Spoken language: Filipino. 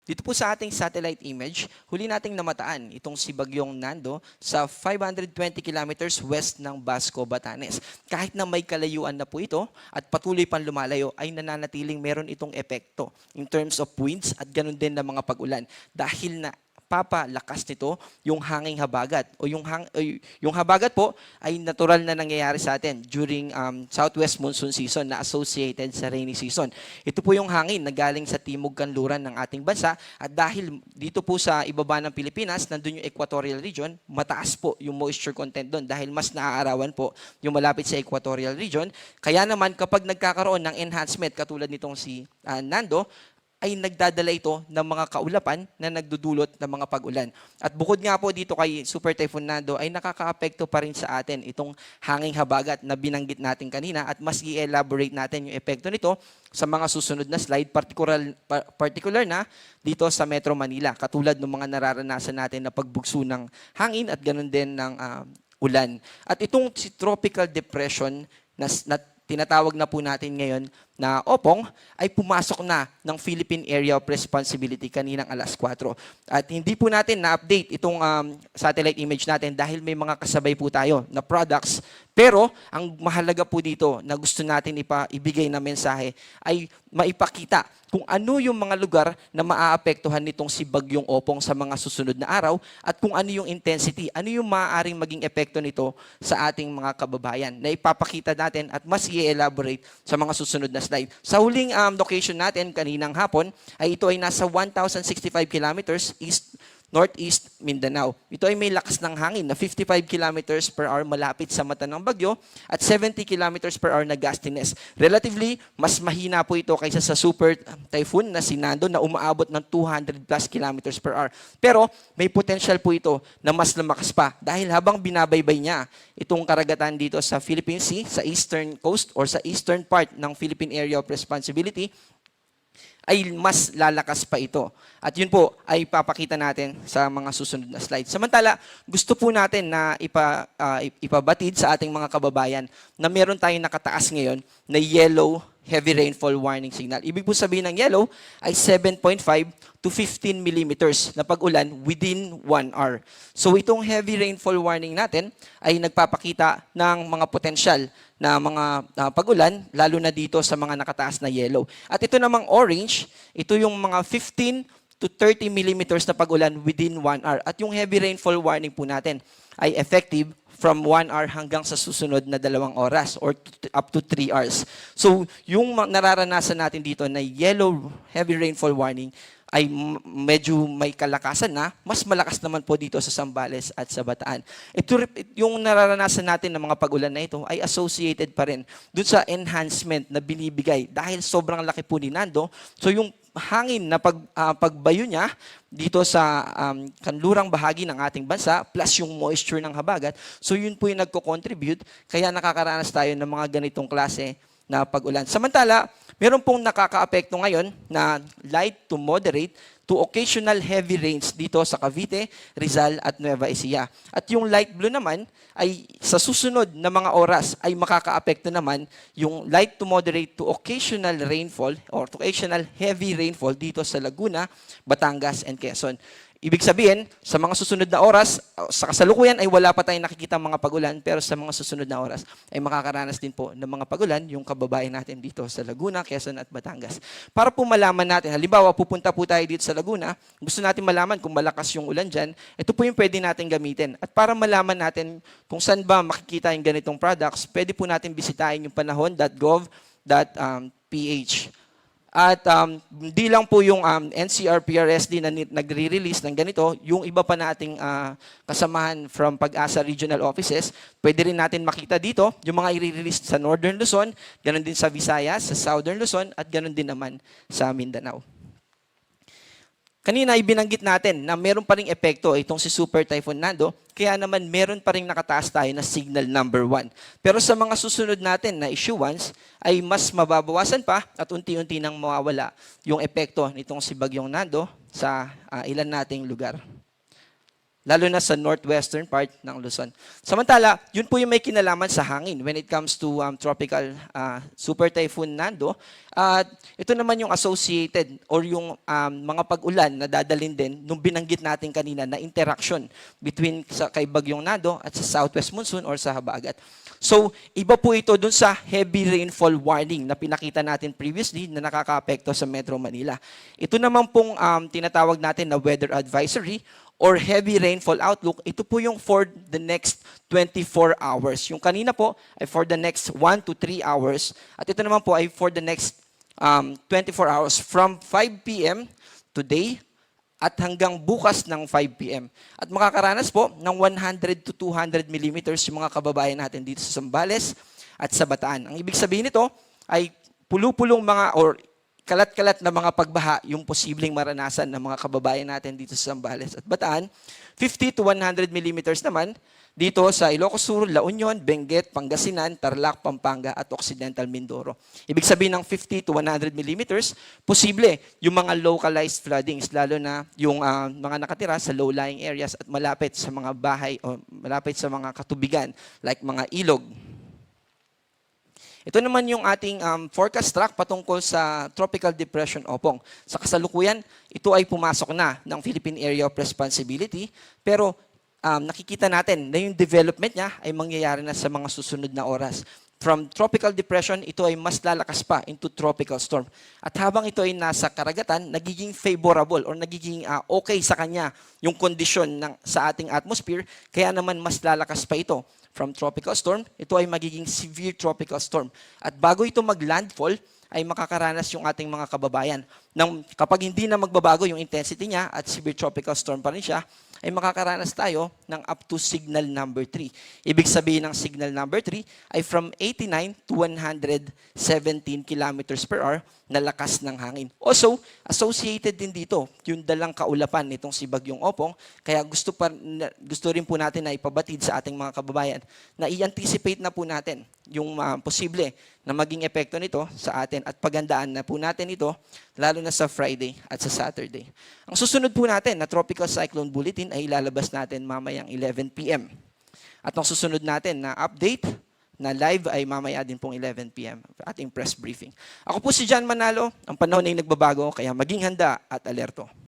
Dito po sa ating satellite image, huli nating namataan itong si Bagyong Nando sa 520 kilometers west ng Basco, Batanes. Kahit na may kalayuan na po ito at patuloy pang lumalayo, ay nananatiling meron itong epekto in terms of winds at ganun din ng mga pag-ulan. Dahil na papalakas nito yung hanging habagat o yung habagat po ay natural na nangyayari sa atin during southwest monsoon season na associated sa rainy season. Ito po yung hangin na galing sa timog kanluran ng ating bansa at dahil dito po sa ibaba ng Pilipinas, nandun yung equatorial region, mataas po yung moisture content doon dahil mas naaarawan po yung malapit sa equatorial region. Kaya naman kapag nagkakaroon ng enhancement katulad nitong si Nando, ay nagdadala ito ng mga kaulapan na nagdudulot ng mga pag-ulan. At bukod nga po dito kay Super Typhoon Nando ay nakakaapekto pa rin sa atin itong hanging habagat na binanggit natin kanina at mas i-elaborate natin yung epekto nito sa mga susunod na slide, particular na dito sa Metro Manila, katulad ng mga nararanasan natin na pagbugso ng hangin at ganun din ng ulan. At itong si tropical depression na tinatawag na po natin ngayon na Opong ay pumasok na ng Philippine Area of Responsibility kaninang alas 4. At hindi po natin na-update itong satellite image natin dahil may mga kasabay po tayo na products. Pero ang mahalaga po dito na gusto natin ibigay na mensahe ay maipakita kung ano yung mga lugar na maaapektuhan nitong si Bagyong Opong sa mga susunod na araw at kung ano yung intensity, ano yung maaaring maging epekto nito sa ating mga kababayan na ipapakita natin at mas i-elaborate sa mga susunod na slide. Sa huling location natin kaninang hapon ay ito ay nasa 1,065 kilometers northeast Mindanao. Ito ay may lakas ng hangin na 55 kilometers per hour malapit sa mata ng bagyo at 70 kilometers per hour na gustiness. Relatively, mas mahina po ito kaysa sa super typhoon na si Nando na umaabot ng 200 plus kilometers per hour. Pero may potential po ito na mas lumakas pa dahil habang binabaybay niya itong karagatan dito sa Philippine Sea, sa eastern coast or sa eastern part ng Philippine Area of Responsibility, ay mas lalakas pa ito. At yun po ay papakita natin sa mga susunod na slides. Samantala, gusto po natin na ipabatid sa ating mga kababayan na meron tayong nakataas ngayon na yellow heavy rainfall warning signal. Ibig po sabihin ng yellow ay 7.5 to 15 millimeters na pag-ulan within 1 hour. So itong heavy rainfall warning natin ay nagpapakita ng mga potensyal na mga pag-ulan, lalo na dito sa mga nakataas na yellow. At ito namang orange, ito yung mga 15 to 30 millimeters na pag-ulan within 1 hour. At yung heavy rainfall warning po natin ay effective from 1 hour hanggang sa susunod na 2 oras or up to 3 hours. So, yung nararanasan natin dito na yellow heavy rainfall warning ay medyo may kalakasan na, mas malakas naman po dito sa Zambales at sa Bataan. Yung nararanasan natin ng mga pag-ulan na ito ay associated pa rin dun sa enhancement na binibigay dahil sobrang laki po ni Nando. So yung hangin na pagbayo niya dito sa kanlurang bahagi ng ating bansa plus yung moisture ng habagat, so yun po yung nagko-contribute kaya nakakaranas tayo ng mga ganitong klase na pag-ulan. Samantala, meron pong nakakaapekto ngayon na light to moderate to occasional heavy rains dito sa Cavite, Rizal at Nueva Ecija. At yung light blue naman ay sa susunod na mga oras ay makakaapekto naman yung light to moderate to occasional rainfall or to occasional heavy rainfall dito sa Laguna, Batangas and Quezon. Ibig sabihin, sa mga susunod na oras, sa kasalukuyan ay wala pa tayong nakikita mga pag-ulan, pero sa mga susunod na oras ay makakaranas din po ng mga pag-ulan yung kababayan natin dito sa Laguna, Quezon at Batangas. Para po malaman natin, halimbawa pupunta po tayo dito sa Laguna, gusto natin malaman kung malakas yung ulan dyan, ito po yung pwede natin gamitin. At para malaman natin kung saan ba makikita yung ganitong products, pwede po natin bisitahin yung panahon.gov.ph. At hindi lang po yung NCR-PRSD na nagre-release ng ganito, yung iba pa nating kasamahan from Pag-asa Regional Offices, pwede rin natin makita dito yung mga i-release sa Northern Luzon, ganun din sa Visayas, sa Southern Luzon, at ganun din naman sa Mindanao. Kanina ibinanggit natin na meron pa ring epekto itong si Super Typhoon Nando, kaya naman meron pa ring nakataas tayo na signal number 1. Pero sa mga susunod natin na issuance ay mas mababawasan pa at unti-unti nang mawawala yung epekto nitong si Bagyong Nando sa ilan nating lugar. lalo na sa northwestern part ng Luzon. Samantala, yun po yung may kinalaman sa hangin when it comes to tropical super typhoon Nando. At ito naman yung associated or yung mga pag-ulan na dadalhin din nung binanggit natin kanina na interaction between kay Bagyong Nando at sa southwest monsoon or sa habagat. So, iba po ito dun sa heavy rainfall warning na pinakita natin previously na nakakaapekto sa Metro Manila. Ito naman pong tinatawag natin na weather advisory or heavy rainfall outlook. Ito po yung for the next 24 hours. Yung kanina po ay for the next 1 to 3 hours. At ito naman po ay for the next 24 hours from 5 p.m. today at hanggang bukas ng 5 p.m. At makakaranas po ng 100 to 200 millimeters yung mga kababayan natin dito sa Zambales at sa Bataan. Ang ibig sabihin nito ay pulupulong mga or kalat-kalat na mga pagbaha yung posibleng maranasan ng mga kababayan natin dito sa Zambales at Bataan. 50 to 100 millimeters naman dito sa Ilocos Sur, La Union, Benguet, Pangasinan, Tarlac, Pampanga at Occidental Mindoro. Ibig sabihin ng 50 to 100 millimeters, posible yung mga localized floodings, lalo na yung mga nakatira sa low-lying areas at malapit sa mga bahay o malapit sa mga katubigan like mga ilog. Ito naman yung ating forecast track patungkol sa Tropical Depression Opong. Sa kasalukuyan, ito ay pumasok na ng Philippine Area of Responsibility, pero nakikita natin na yung development niya ay mangyayari na sa mga susunod na oras. From tropical depression, ito ay mas lalakas pa into tropical storm. At habang ito ay nasa karagatan, nagiging favorable or nagiging okay sa kanya yung kondisyon sa ating atmosphere, kaya naman mas lalakas pa ito. From tropical storm, ito ay magiging severe tropical storm. At bago ito mag-landfall, ay makakaranas yung ating mga kababayan. Kapag hindi na magbabago yung intensity niya at severe tropical storm pa rin siya, ay makakaranas tayo ng up to signal number 3. Ibig sabihin ng signal number 3 ay from 89 to 117 kilometers per hour na lakas ng hangin. Also, associated din dito yung dalang kaulapan nitong si Bagyong Opong, kaya gusto rin po natin na ipabatid sa ating mga kababayan na i-anticipate na po natin yung posible na maging epekto nito sa atin at pagandaan na po natin ito lalo na sa Friday at sa Saturday. Ang susunod po natin na Tropical Cyclone Bulletin ay ilalabas natin mamayang 11 p.m. At ang susunod natin na update na live ay mamaya din pong 11 p.m. ating press briefing. Ako po si John Manalo, ang panahon ay nagbabago kaya maging handa at alerto.